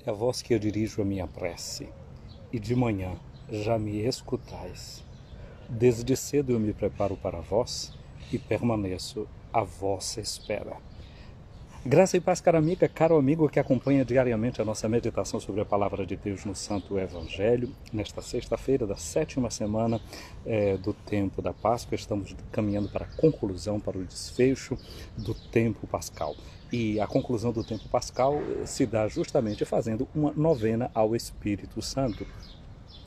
É a vós que eu dirijo a minha prece, e de manhã já me escutais. Desde cedo eu me preparo para vós e permaneço à vossa espera. Graça e paz, cara amiga, caro amigo que acompanha diariamente a nossa meditação sobre a Palavra de Deus no Santo Evangelho. Nesta sexta-feira da 7ª semana do tempo da Páscoa, estamos caminhando para a conclusão, para o desfecho do tempo pascal. E a conclusão do tempo pascal se dá justamente fazendo uma novena ao Espírito Santo.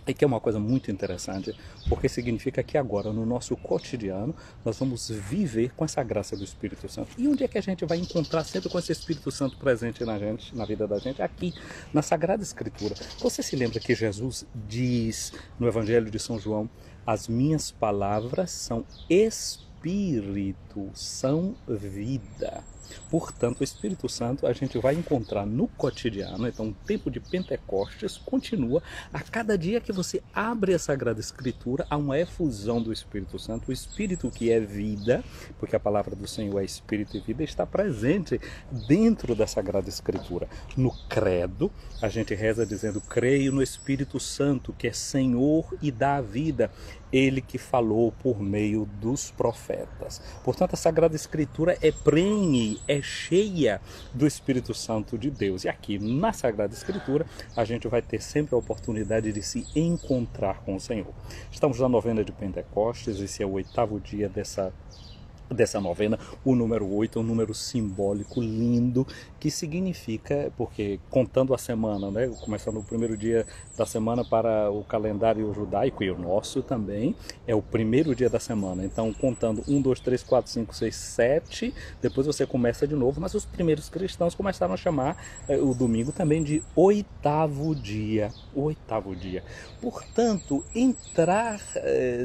E que é uma coisa muito interessante, porque significa que agora, no nosso cotidiano, nós vamos viver com essa graça do Espírito Santo. E onde é que a gente vai encontrar sempre com esse Espírito Santo presente na gente, na vida da gente? Aqui, na Sagrada Escritura. Você se lembra que Jesus diz no Evangelho de São João: as minhas palavras são espírito, são vida. Portanto, o Espírito Santo a gente vai encontrar no cotidiano. Então, o tempo de Pentecostes continua. A cada dia que você abre a Sagrada Escritura, há uma efusão do Espírito Santo. O Espírito, que é vida, porque a palavra do Senhor é Espírito e vida, está presente dentro da Sagrada Escritura. No credo, a gente reza dizendo: creio no Espírito Santo, que é Senhor e dá a vida, Ele que falou por meio dos profetas. Portanto, a Sagrada Escritura é prenhe, é cheia do Espírito Santo de Deus. E aqui na Sagrada Escritura a gente vai ter sempre a oportunidade de se encontrar com o Senhor. Estamos na novena de Pentecostes, esse é o 8º dia dessa novena. O número 8 é um número simbólico, lindo, que significa, porque contando a semana, né, começando o primeiro dia da semana para o calendário judaico, e o nosso também, é o primeiro dia da semana. Então, contando 1, 2, 3, 4, 5, 6, 7, depois você começa de novo, mas os primeiros cristãos começaram a chamar o domingo também de 8º dia. O 8º dia. Portanto, entrar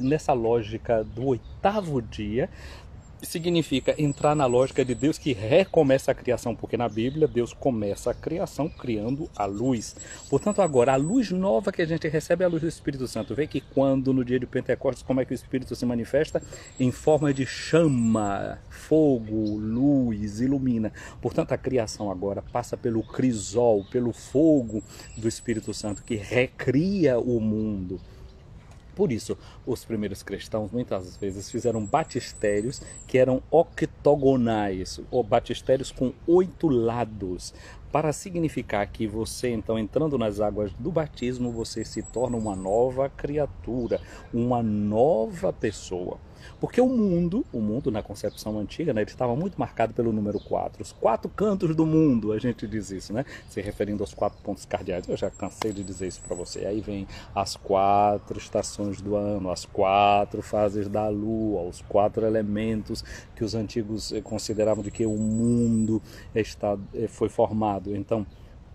nessa lógica do 8º dia significa entrar na lógica de Deus que recomeça a criação, porque na Bíblia Deus começa a criação criando a luz. Portanto, agora, a luz nova que a gente recebe é a luz do Espírito Santo. Vê que quando no dia de Pentecostes, como é que o Espírito se manifesta? Em forma de chama, fogo, luz, ilumina. Portanto, a criação agora passa pelo crisol, pelo fogo do Espírito Santo, que recria o mundo. Por isso, os primeiros cristãos muitas vezes fizeram batistérios que eram octogonais, ou batistérios com 8 lados, para significar que você, então, entrando nas águas do batismo, você se torna uma nova criatura, uma nova pessoa. Porque o mundo na concepção antiga, né, ele estava muito marcado pelo número 4. Os 4 cantos do mundo, a gente diz isso, né? Se referindo aos 4 pontos cardeais. Eu já cansei de dizer isso para você. Aí vem as 4 estações do ano, as 4 fases da lua, os 4 elementos que os antigos consideravam de que o mundo foi formado. Então,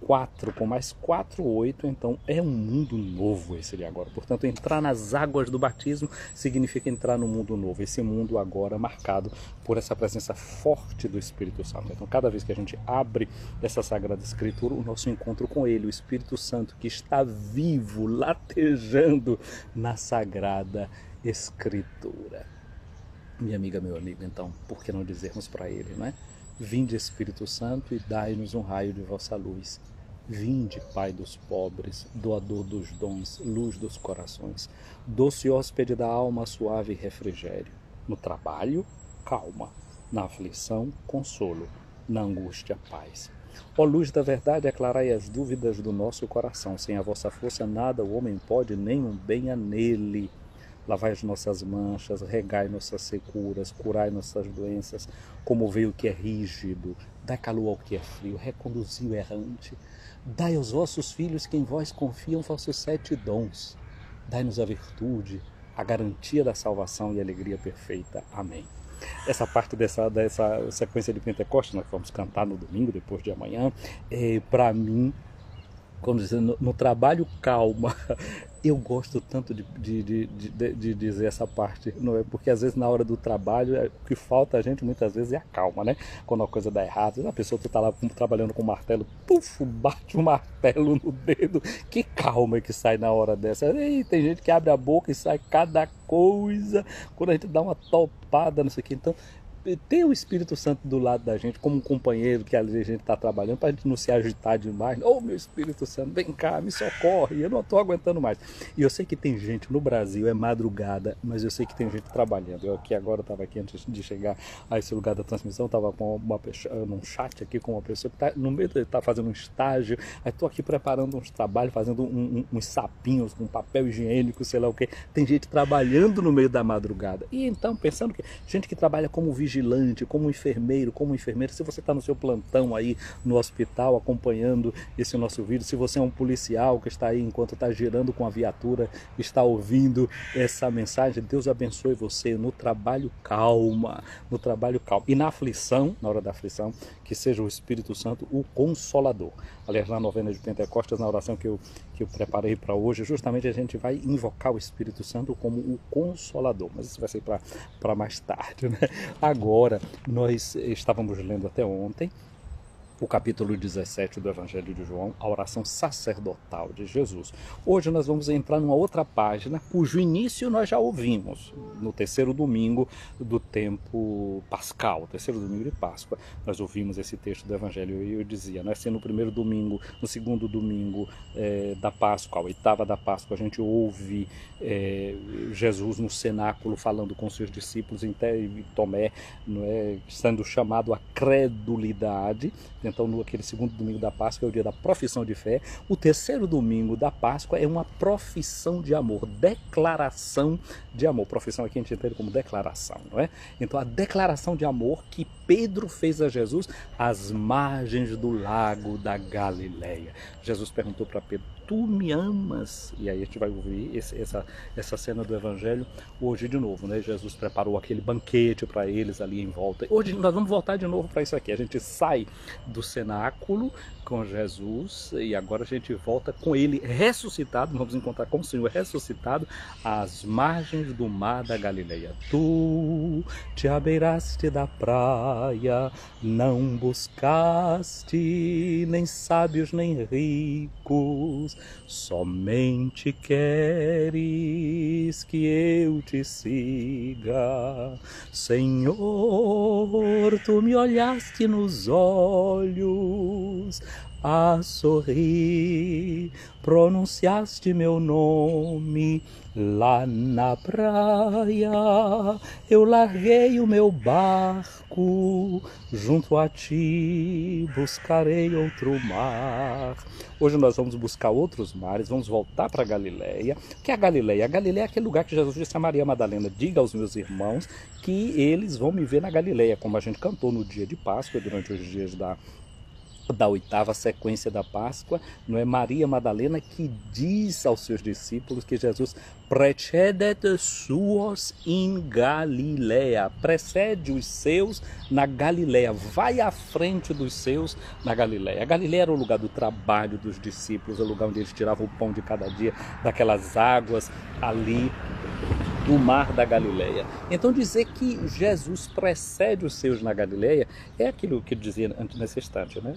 4 com mais 4, 8, então é um mundo novo esse de agora. Portanto, entrar nas águas do batismo significa entrar no mundo novo. Esse mundo agora marcado por essa presença forte do Espírito Santo. Então, cada vez que a gente abre essa Sagrada Escritura, o nosso encontro com Ele, o Espírito Santo que está vivo, latejando na Sagrada Escritura. Minha amiga, meu amigo, então, por que não dizermos para Ele, né? Vinde, Espírito Santo, e dai-nos um raio de vossa luz. Vinde, Pai dos pobres, doador dos dons, luz dos corações, doce hóspede da alma, suave refrigério. No trabalho, calma. Na aflição, consolo. Na angústia, paz. Ó luz da verdade, aclarai as dúvidas do nosso coração. Sem a vossa força nada o homem pode, nenhum bem há nele. Lavai as nossas manchas, regai nossas securas, curai nossas doenças, comovei o que é rígido, dai calor ao que é frio, reconduzi o errante. Dai aos vossos filhos que em vós confiam vossos 7 dons. Dai-nos a virtude, a garantia da salvação e a alegria perfeita. Amém. Essa parte dessa sequência de Pentecostes, nós vamos cantar no domingo, depois de amanhã, para mim, como dizer, no trabalho, calma. Eu gosto tanto de dizer essa parte, não é? Porque às vezes na hora do trabalho o que falta a gente muitas vezes é a calma, né? Quando a coisa dá errado, a pessoa que está lá trabalhando com martelo, puf, bate o martelo no dedo, que calma que sai na hora dessa. E tem gente que abre a boca e sai cada coisa, quando a gente dá uma topada, não sei o que. Então, ter o Espírito Santo do lado da gente, como um companheiro que a gente está trabalhando, para a gente não se agitar demais. Ô, meu Espírito Santo, vem cá, me socorre, eu não estou aguentando mais. E eu sei que tem gente no Brasil, é madrugada, mas eu sei que tem gente trabalhando. Eu aqui agora estava aqui antes de chegar a esse lugar da transmissão, estava com num chat aqui com uma pessoa que está no meio de estar fazendo um estágio, aí estou aqui preparando uns trabalhos, fazendo uns sapinhos com papel higiênico, sei lá o que. Tem gente trabalhando no meio da madrugada. E então, pensando que gente que trabalha como vigilante, como enfermeiro, se você está no seu plantão aí no hospital acompanhando esse nosso vídeo, se você é um policial que está aí enquanto está girando com a viatura, está ouvindo essa mensagem, Deus abençoe você no trabalho, calma, no trabalho, calma. E na aflição, na hora da aflição, que seja o Espírito Santo o Consolador. Aliás, na novena de Pentecostes, na oração que eu preparei para hoje, justamente a gente vai invocar o Espírito Santo como o Consolador, mas isso vai ser para mais tarde, né? Agora, nós estávamos lendo até ontem o capítulo 17 do Evangelho de João, a oração sacerdotal de Jesus. Hoje nós vamos entrar numa outra página, cujo início nós já ouvimos, no terceiro domingo do tempo pascal, terceiro domingo de Páscoa. Nós ouvimos esse texto do Evangelho e eu dizia, né, assim, no primeiro domingo, no segundo domingo da Páscoa, a oitava da Páscoa, a gente ouve Jesus no cenáculo falando com seus discípulos, e Tomé, não é, sendo chamado à credulidade. Então, naquele segundo domingo da Páscoa é o dia da profissão de fé. O terceiro domingo da Páscoa é uma profissão de amor, declaração de amor. Profissão aqui a gente entende como declaração, não é? Então, a declaração de amor que Pedro fez a Jesus às margens do lago da Galileia. Jesus perguntou para Pedro, tu me amas? E aí a gente vai ouvir essa cena do Evangelho hoje de novo, né? Jesus preparou aquele banquete para eles ali em volta. Hoje nós vamos voltar de novo para isso aqui. A gente sai do cenáculo com Jesus e agora a gente volta com ele ressuscitado. Vamos encontrar com o Senhor ressuscitado às margens do mar da Galileia. Tu te abeiraste da praia, não buscaste nem sábios nem ricos, somente queres que eu te siga. Senhor, tu me olhaste nos olhos, a sorrir, pronunciaste meu nome lá na praia. Eu larguei o meu barco, junto a ti buscarei outro mar. Hoje nós vamos buscar outros mares, vamos voltar para a Galileia. O que é a Galileia? A Galileia é aquele lugar que Jesus disse a Maria Madalena, diga aos meus irmãos que eles vão me ver na Galileia, como a gente cantou no dia de Páscoa, durante os dias da oitava sequência da Páscoa, não é Maria Madalena que diz aos seus discípulos que Jesus precedet suos in Galileia, precede os seus na Galileia, vai à frente dos seus na Galileia. A Galileia era o lugar do trabalho dos discípulos, o lugar onde eles tiravam o pão de cada dia daquelas águas ali do mar da Galileia. Então dizer que Jesus precede os seus na Galileia é aquilo que eu dizia antes nesse instante, né?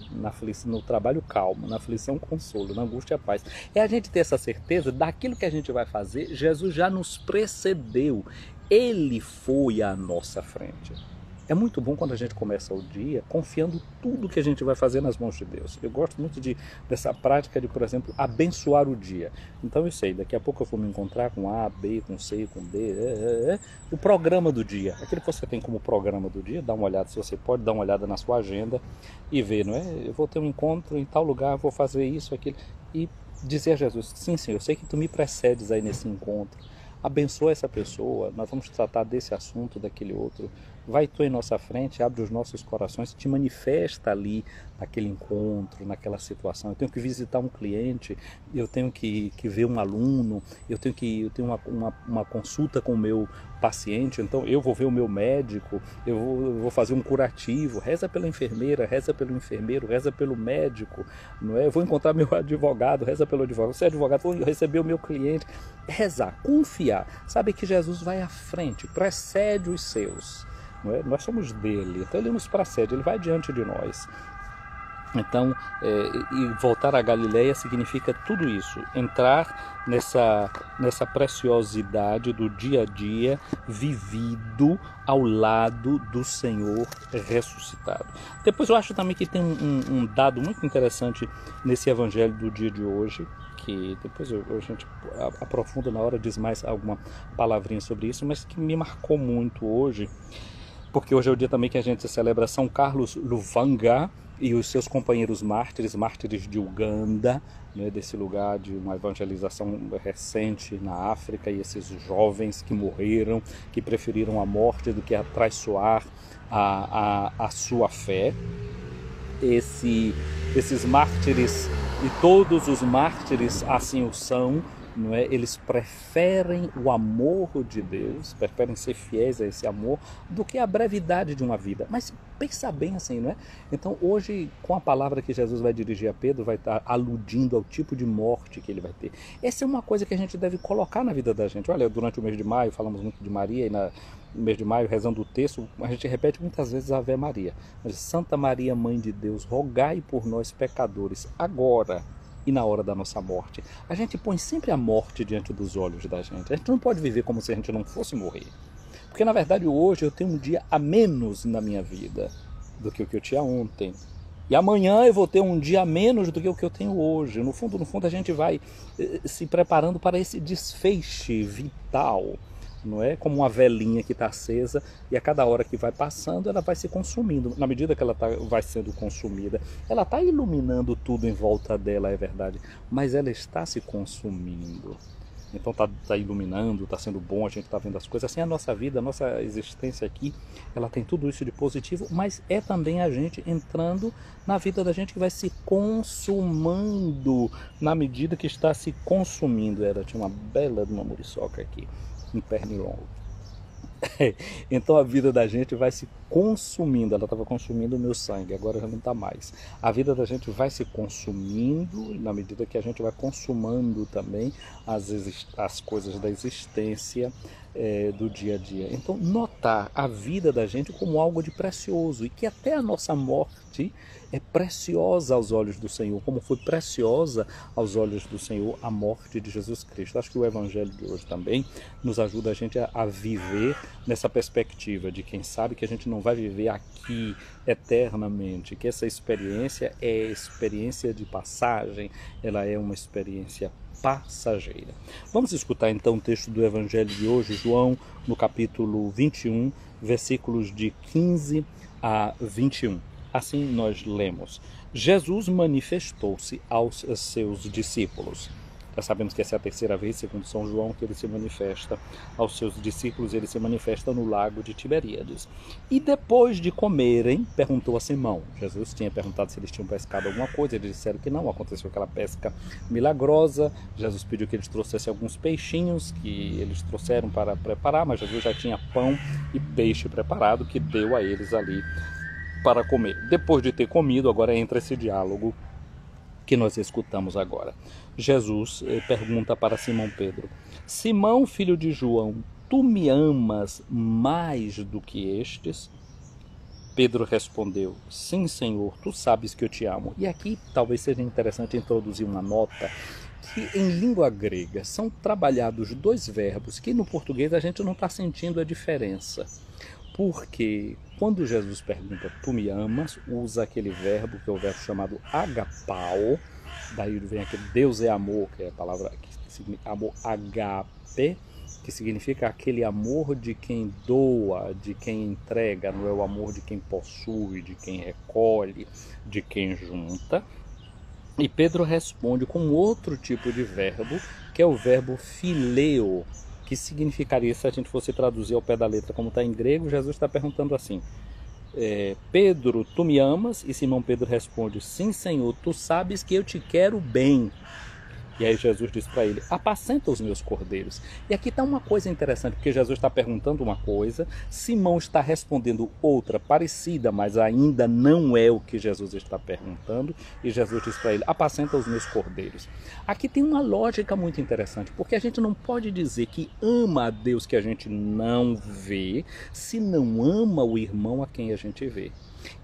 No trabalho calmo, na aflição consolo, na angústia paz. É a gente ter essa certeza daquilo que a gente vai fazer, Jesus já nos precedeu. Ele foi à nossa frente. É muito bom quando a gente começa o dia confiando tudo que a gente vai fazer nas mãos de Deus. Eu gosto muito dessa prática de, por exemplo, abençoar o dia. Então eu sei, daqui a pouco eu vou me encontrar com A, B, com C, com D, o programa do dia. Aquilo que você tem como programa do dia, dá uma olhada, se você pode dar uma olhada na sua agenda e ver, não é? Eu vou ter um encontro em tal lugar, vou fazer isso, aquilo. E dizer a Jesus, sim, Senhor, eu sei que tu me precedes aí nesse encontro. Abençoa essa pessoa, nós vamos tratar desse assunto, daquele outro. Vai tu em nossa frente, abre os nossos corações, te manifesta ali naquele encontro, naquela situação. Eu tenho que visitar um cliente, eu tenho que ver um aluno, eu tenho uma consulta com o meu paciente, então eu vou ver o meu médico, eu vou fazer um curativo, reza pela enfermeira, reza pelo enfermeiro, reza pelo médico, não é? Eu vou encontrar meu advogado, reza pelo advogado, você é advogado, vou receber o meu cliente, rezar, confiar, sabe que Jesus vai à frente, precede os seus. Não é? Nós somos dele, então ele nos precede, ele vai diante de nós. Então, e voltar à Galileia significa tudo isso, entrar nessa preciosidade do dia a dia vivido ao lado do Senhor ressuscitado. Depois eu acho também que tem um dado muito interessante nesse evangelho do dia de hoje, que depois a gente aprofunda na hora, diz mais alguma palavrinha sobre isso, mas que me marcou muito hoje, porque hoje é o dia também que a gente celebra São Carlos Luvanga e os seus companheiros mártires de Uganda, né, desse lugar de uma evangelização recente na África, e esses jovens que morreram, que preferiram a morte do que atraiçoar a sua fé. Esses mártires, e todos os mártires assim o são, não é? Eles preferem o amor de Deus, preferem ser fiéis a esse amor do que a brevidade de uma vida. Mas pensa bem assim, não é? Então hoje, com a palavra que Jesus vai dirigir a Pedro, vai estar aludindo ao tipo de morte que ele vai ter. Essa é uma coisa que a gente deve colocar na vida da gente. Olha, durante o mês de maio falamos muito de Maria, e no mês de maio, rezando o texto, a gente repete muitas vezes a Ave Maria. Mas, Santa Maria, Mãe de Deus, rogai por nós pecadores, agora e na hora da nossa morte. A gente põe sempre a morte diante dos olhos da gente. A gente não pode viver como se a gente não fosse morrer. Porque na verdade hoje eu tenho um dia a menos na minha vida do que o que eu tinha ontem. E amanhã eu vou ter um dia a menos do que o que eu tenho hoje. No fundo, a gente vai se preparando para esse desfecho vital. Não é como uma velinha que está acesa, e a cada hora que vai passando ela vai se consumindo. Na medida que ela vai sendo consumida, ela está iluminando tudo em volta dela, é verdade, mas ela está se consumindo. Então está iluminando, está sendo bom, a gente está vendo as coisas. Assim, a nossa vida, a nossa existência aqui, ela tem tudo isso de positivo, mas é também a gente entrando na vida da gente que vai se consumando na medida que está se consumindo. Tinha uma bela de uma muriçoca aqui em Pernilongo. Então a vida da gente vai se consumindo. Ela estava consumindo o meu sangue, agora já não está mais. A vida da gente vai se consumindo na medida que a gente vai consumando também as coisas da existência, do dia a dia. Então notar a vida da gente como algo de precioso, e que até a nossa morte é preciosa aos olhos do Senhor, como foi preciosa aos olhos do Senhor a morte de Jesus Cristo. Acho que o Evangelho de hoje também nos ajuda a gente a viver nessa perspectiva de quem sabe que a gente não vai viver aqui eternamente, que essa experiência é experiência de passagem, ela é uma experiência passageira. Vamos escutar então o texto do Evangelho de hoje, João, no capítulo 21, versículos de 15 a 21. Assim nós lemos: Jesus manifestou-se aos seus discípulos. Já sabemos que essa é a terceira vez, segundo São João, que ele se manifesta aos seus discípulos. Ele se manifesta no lago de Tiberíades. E depois de comerem, perguntou a Simão. Jesus tinha perguntado se eles tinham pescado alguma coisa, eles disseram que não. Aconteceu aquela pesca milagrosa. Jesus pediu que eles trouxessem alguns peixinhos, que eles trouxeram para preparar, mas Jesus já tinha pão e peixe preparado, que deu a eles ali para comer. Depois de ter comido, agora entra esse diálogo que nós escutamos agora. Jesus pergunta para Simão Pedro: Simão, filho de João, tu me amas mais do que estes? Pedro respondeu: sim, Senhor, tu sabes que eu te amo. E aqui talvez seja interessante introduzir uma nota que em língua grega são trabalhados dois verbos que no português a gente não está sentindo a diferença. Porque quando Jesus pergunta, tu me amas, usa aquele verbo que é o verbo chamado agapao, daí vem aquele Deus é amor, que é a palavra que significa amor, agape, que significa aquele amor de quem doa, de quem entrega, não é o amor de quem possui, de quem recolhe, de quem junta. E Pedro responde com outro tipo de verbo, que é o verbo phileo, que significaria, se a gente fosse traduzir ao pé da letra como está em grego, Jesus está perguntando assim: Pedro, tu me amas? E Simão Pedro responde: sim, Senhor, tu sabes que eu te quero bem. E aí Jesus diz para ele: apacenta os meus cordeiros. E aqui está uma coisa interessante, porque Jesus está perguntando uma coisa, Simão está respondendo outra parecida, mas ainda não é o que Jesus está perguntando, e Jesus diz para ele: apacenta os meus cordeiros. Aqui tem uma lógica muito interessante, porque a gente não pode dizer que ama a Deus que a gente não vê, se não ama o irmão a quem a gente vê.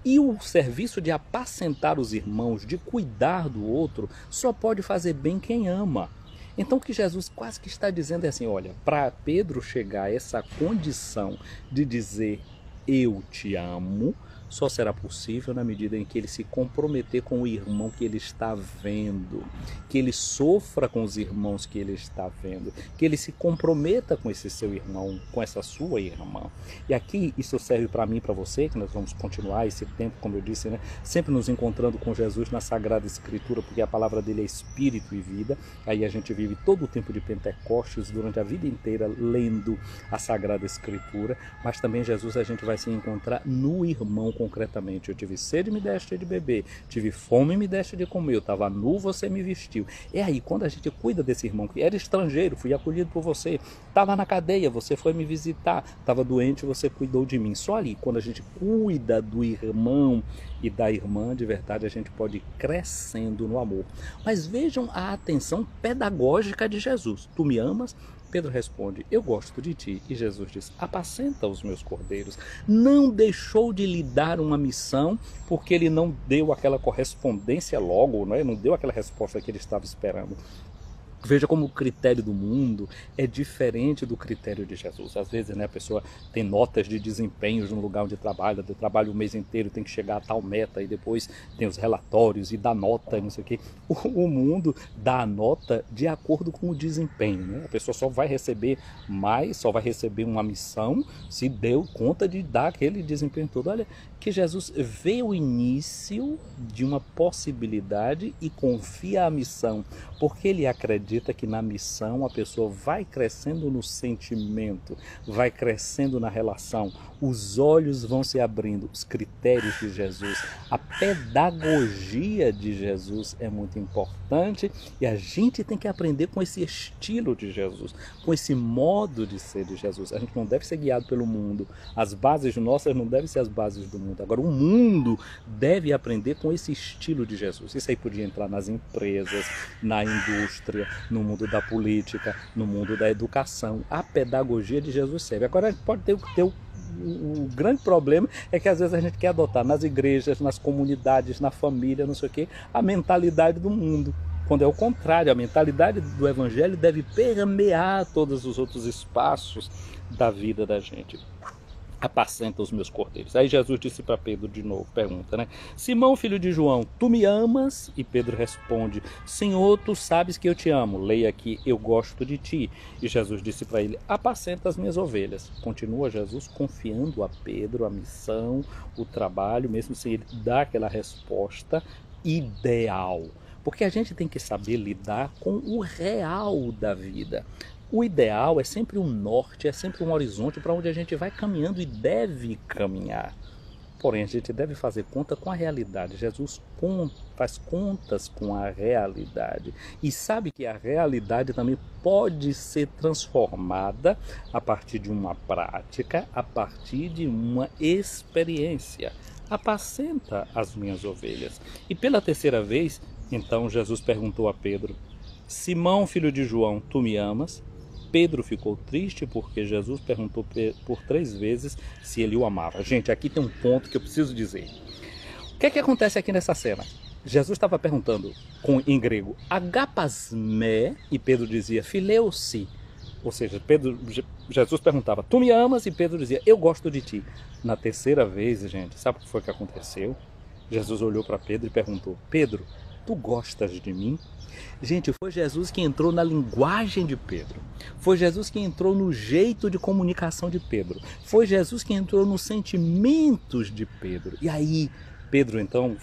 E o serviço de apacentar os irmãos, de cuidar do outro, só pode fazer bem quem ama. Então o que Jesus quase que está dizendo é assim, olha, para Pedro chegar a essa condição de dizer eu te amo, só será possível na medida em que ele se comprometer com o irmão que ele está vendo, que ele sofra com os irmãos que ele está vendo, que ele se comprometa com esse seu irmão, com essa sua irmã. E aqui isso serve para mim e para você, que nós vamos continuar esse tempo, como eu disse, né, sempre nos encontrando com Jesus na Sagrada Escritura, porque a palavra dele é espírito e vida. Aí a gente vive todo o tempo de Pentecostes, durante a vida inteira, lendo a Sagrada Escritura, mas também Jesus a gente vai se encontrar no irmão concretamente. Eu tive sede, me deste de beber, tive fome, me deste de comer, eu estava nu, você me vestiu. É aí, quando a gente cuida desse irmão que era estrangeiro, fui acolhido por você, estava na cadeia, você foi me visitar, estava doente, você cuidou de mim. Só ali, quando a gente cuida do irmão e da irmã, de verdade, a gente pode ir crescendo no amor. Mas vejam a atenção pedagógica de Jesus. Tu me amas? Pedro responde, eu gosto de ti. E Jesus diz, apacenta os meus cordeiros. Não deixou de lhe dar uma missão, porque ele não deu aquela correspondência logo, né? Não deu aquela resposta que ele estava esperando. Veja como o critério do mundo é diferente do critério de Jesus. Às vezes, né, a pessoa tem notas de desempenho no lugar onde trabalha, trabalha o mês inteiro, tem que chegar a tal meta, e depois tem os relatórios e dá nota, não sei o quê. O mundo dá a nota de acordo com o desempenho, né? A pessoa só vai receber mais, só vai receber uma missão se deu conta de dar aquele desempenho todo. Olha que Jesus vê o início de uma possibilidade e confia a missão, porque ele acredita que na missão a pessoa vai crescendo no sentimento, vai crescendo na relação, os olhos vão se abrindo, os critérios de Jesus, a pedagogia de Jesus é muito importante e a gente tem que aprender com esse estilo de Jesus, com esse modo de ser de Jesus. A gente não deve ser guiado pelo mundo, as bases nossas não devem ser as bases do mundo. Agora o mundo deve aprender com esse estilo de Jesus. Isso aí podia entrar nas empresas, na indústria, no mundo da política, no mundo da educação. A pedagogia de Jesus serve. Agora a gente pode ter o grande problema é que às vezes a gente quer adotar nas igrejas, nas comunidades, na família, não sei o quê, a mentalidade do mundo. Quando é o contrário, a mentalidade do evangelho deve permear todos os outros espaços da vida da gente. Apacenta os meus cordeiros. Aí Jesus disse para Pedro de novo, pergunta, né? Simão, filho de João, tu me amas? E Pedro responde, Senhor, tu sabes que eu te amo. Leia aqui, eu gosto de ti. E Jesus disse para ele, apacenta as minhas ovelhas. Continua Jesus confiando a Pedro a missão, o trabalho, mesmo sem ele dar aquela resposta ideal. Porque a gente tem que saber lidar com o real da vida. O ideal é sempre um norte, é sempre um horizonte para onde a gente vai caminhando e deve caminhar. Porém, a gente deve fazer conta com a realidade. Jesus faz contas com a realidade. E sabe que a realidade também pode ser transformada a partir de uma prática, a partir de uma experiência. Apacenta as minhas ovelhas. E pela terceira vez, então Jesus perguntou a Pedro, Simão, filho de João, tu me amas? Pedro ficou triste porque Jesus perguntou por 3 vezes se ele o amava. Gente, aqui tem um ponto que eu preciso dizer. O que é que acontece aqui nessa cena? Jesus estava perguntando em grego, agapasmé, e Pedro dizia, fileusi. Ou seja, Jesus perguntava, tu me amas? E Pedro dizia, eu gosto de ti. Na terceira vez, gente, sabe o que foi que aconteceu? Jesus olhou para Pedro e perguntou, Pedro, tu gostas de mim? Gente, foi Jesus que entrou na linguagem de Pedro. Foi Jesus que entrou no jeito de comunicação de Pedro. Foi Jesus que entrou nos sentimentos de Pedro. E aí, Pedro então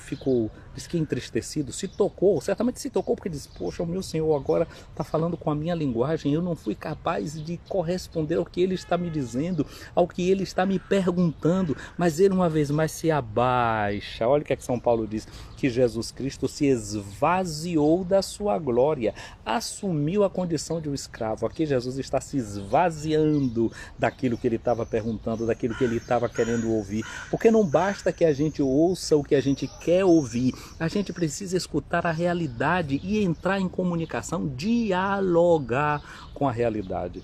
diz que entristecido, se tocou, certamente se tocou porque disse, poxa, o meu Senhor agora está falando com a minha linguagem, eu não fui capaz de corresponder ao que Ele está me dizendo, ao que Ele está me perguntando, mas Ele uma vez mais se abaixa. Olha o que é que São Paulo diz, que Jesus Cristo se esvaziou da sua glória, assumiu a condição de um escravo. Aqui Jesus está se esvaziando daquilo que Ele estava perguntando, daquilo que Ele estava querendo ouvir, porque não basta que a gente ouça o que a gente quer ouvir, a gente precisa escutar a realidade e entrar em comunicação, dialogar com a realidade.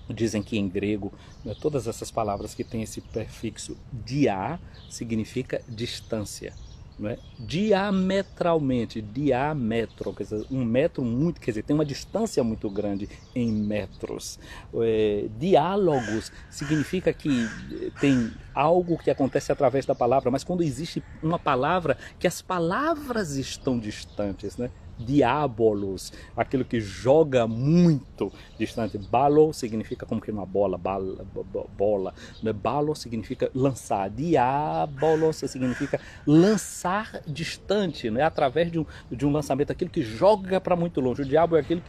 Dizem que em grego, né, todas essas palavras que têm esse prefixo dia significa distância. Não é? Diametralmente, diametro, quer dizer, um metro muito, quer dizer, tem uma distância muito grande em metros. Diálogos significa que tem algo que acontece através da palavra, mas quando existe uma palavra, que as palavras estão distantes, né? Diabolos, aquilo que joga muito distante. Balo significa como que uma bola, bola. Balo significa lançar. Diabolos significa lançar distante, né? Através de um lançamento, aquilo que joga para muito longe. O diabo é aquele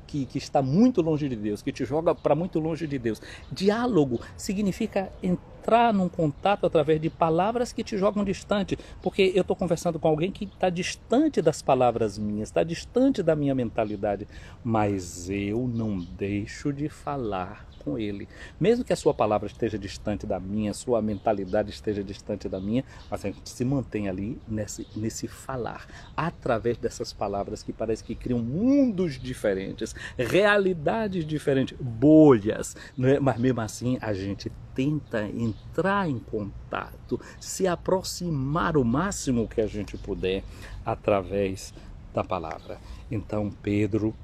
que está muito longe de Deus, que te joga para muito longe de Deus. Diálogo significa entrar num contato através de palavras que te jogam distante, porque eu estou conversando com alguém que está distante das palavras minhas, está distante da minha mentalidade, mas eu não deixo de falar com ele. Mesmo que a sua palavra esteja distante da minha, sua mentalidade esteja distante da minha, mas a gente se mantém ali nesse falar, através dessas palavras que parece que criam mundos diferentes, realidades diferentes, bolhas, não é? Mas mesmo assim a gente tenta entrar em contato, se aproximar o máximo que a gente puder através da palavra. Então Pedro,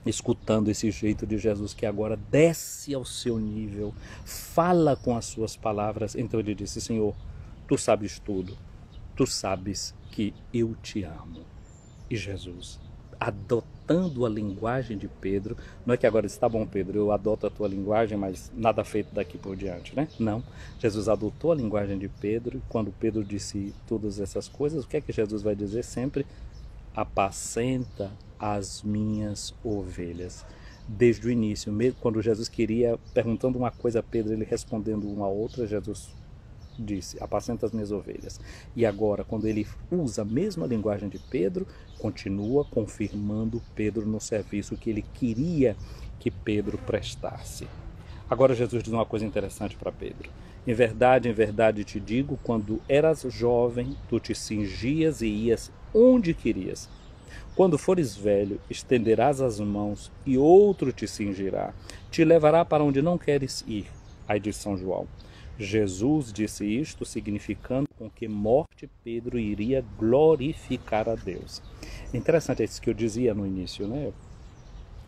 escutando esse jeito de Jesus que agora desce ao seu nível, fala com as suas palavras, então ele disse: Senhor, tu sabes tudo, tu sabes que eu te amo. E Jesus, adotando a linguagem de Pedro, não é que agora está bom, Pedro, eu adoto a tua linguagem, mas nada feito daqui por diante, né? Não, Jesus adotou a linguagem de Pedro, e quando Pedro disse todas essas coisas, o que é que Jesus vai dizer sempre? Apacenta as minhas ovelhas. Desde o início, mesmo quando Jesus queria, perguntando uma coisa a Pedro, ele respondendo uma outra, Jesus disse: apacenta as minhas ovelhas. E agora, quando ele usa a mesma linguagem de Pedro, continua confirmando Pedro no serviço que ele queria que Pedro prestasse. Agora Jesus diz uma coisa interessante para Pedro: em verdade te digo, quando eras jovem, tu te cingias e ias onde querias. Quando fores velho, estenderás as mãos e outro te cingirá, te levará para onde não queres ir. Aí diz São João: Jesus disse isto significando com que morte Pedro iria glorificar a Deus. Interessante isso que eu dizia no início, né?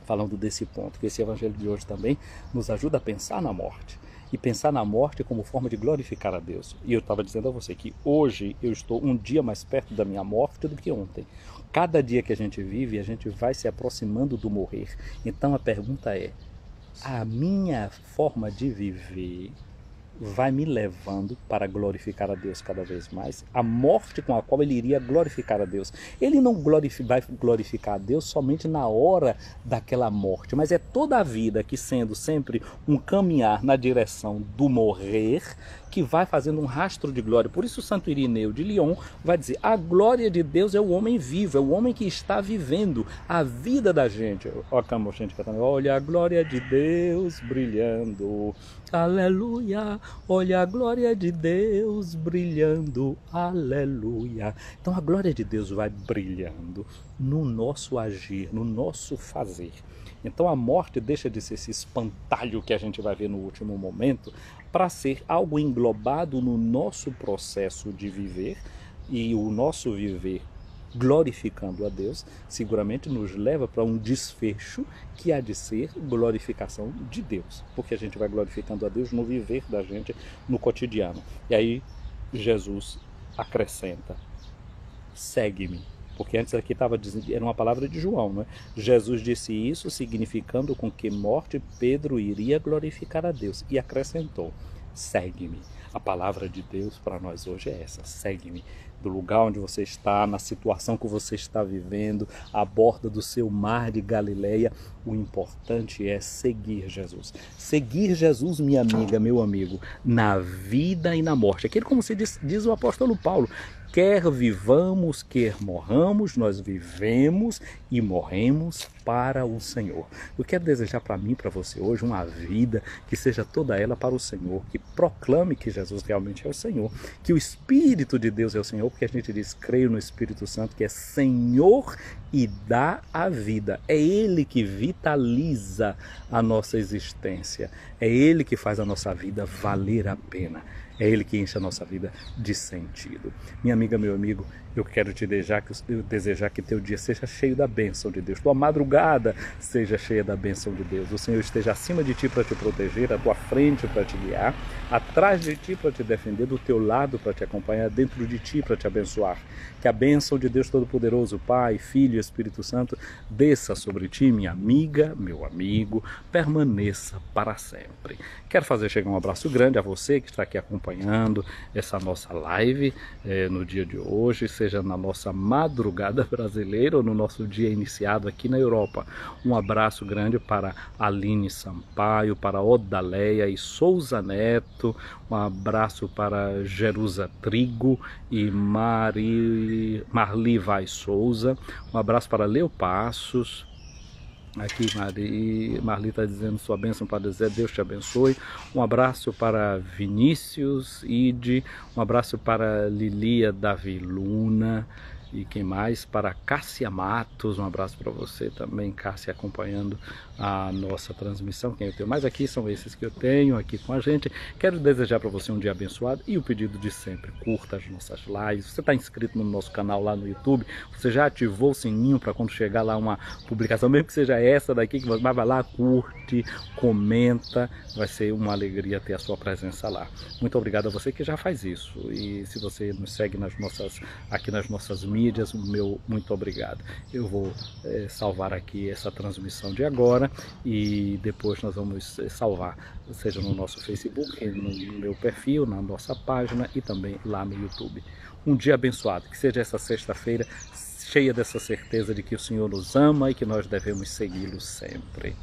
Falando desse ponto, que esse evangelho de hoje também nos ajuda a pensar na morte. E pensar na morte como forma de glorificar a Deus. E eu estava dizendo a você que hoje eu estou um dia mais perto da minha morte do que ontem. Cada dia que a gente vive, a gente vai se aproximando do morrer. Então a pergunta é: a minha forma de viver vai me levando para glorificar a Deus cada vez mais? A morte com a qual ele iria glorificar a Deus. Ele não vai glorificar a Deus somente na hora daquela morte, mas é toda a vida que, sendo sempre um caminhar na direção do morrer, que vai fazendo um rastro de glória. Por isso Santo Irineu de Lyon vai dizer: a glória de Deus é o homem vivo, é o homem que está vivendo a vida da gente. Olha a glória de Deus brilhando, aleluia. Olha a glória de Deus brilhando, aleluia. Então a glória de Deus vai brilhando no nosso agir, no nosso fazer. Então a morte deixa de ser esse espantalho que a gente vai ver no último momento, para ser algo englobado no nosso processo de viver, e o nosso viver glorificando a Deus seguramente nos leva para um desfecho que há de ser glorificação de Deus, porque a gente vai glorificando a Deus no viver da gente, no cotidiano. E aí Jesus acrescenta: segue-me. Porque antes aqui estava dizendo, era uma palavra de João, né? Jesus disse isso significando com que morte Pedro iria glorificar a Deus, e acrescentou: segue-me. A palavra de Deus para nós hoje é essa: segue-me. Do lugar onde você está, na situação que você está vivendo, à borda do seu mar de Galileia, o importante é seguir Jesus. Seguir Jesus, minha amiga, meu amigo, na vida e na morte. Aquilo como se diz o apóstolo Paulo: quer vivamos, quer morramos, nós vivemos e morremos para o Senhor. Eu quero desejar para mim, para você hoje, uma vida que seja toda ela para o Senhor, que proclame que Jesus realmente é o Senhor, que o Espírito de Deus é o Senhor, porque a gente diz: creio no Espírito Santo, que é Senhor e dá a vida. É Ele que vitaliza a nossa existência. É Ele que faz a nossa vida valer a pena. É Ele que enche a nossa vida de sentido. Minha amiga, meu amigo, eu quero te desejar que teu dia seja cheio da bênção de Deus. Tua madrugada seja cheia da bênção de Deus. O Senhor esteja acima de ti para te proteger, à tua frente para te guiar, atrás de ti para te defender, do teu lado para te acompanhar, dentro de ti para te abençoar. Que a bênção de Deus Todo-Poderoso, Pai, Filho e Espírito Santo, desça sobre ti, minha amiga, meu amigo, permaneça para sempre. Quero fazer chegar um abraço grande a você que está aqui acompanhando essa nossa live no dia de hoje, seja na nossa madrugada brasileira ou no nosso dia iniciado aqui na Europa. Um abraço grande para Aline Sampaio, para Odaleia e Souza Neto, um abraço para Jerusa Trigo e Marli Vaz Souza, um abraço para Leo Passos. Aqui Marli está dizendo sua bênção para dizer Deus te abençoe. Um abraço para Vinícius Ide, um abraço para Lilia Davi Luna. E quem mais? Para Cássia Matos, um abraço para você também, Cássia, acompanhando a nossa transmissão. Quem eu tenho mais aqui são esses que eu tenho aqui com a gente. Quero desejar para você um dia abençoado e o pedido de sempre, curta as nossas lives. Você está inscrito no nosso canal lá no YouTube? Você já ativou o sininho para quando chegar lá uma publicação, mesmo que seja essa daqui, que você vai lá, curte, comenta, vai ser uma alegria ter a sua presença lá. Muito obrigado a você que já faz isso. E se você nos segue aqui nas nossas mídias, o meu muito obrigado. Eu vou salvar aqui essa transmissão de agora e depois nós vamos salvar, seja no nosso Facebook, no meu perfil, na nossa página e também lá no YouTube. Um dia abençoado, que seja essa sexta-feira cheia dessa certeza de que o Senhor nos ama e que nós devemos segui-lo sempre.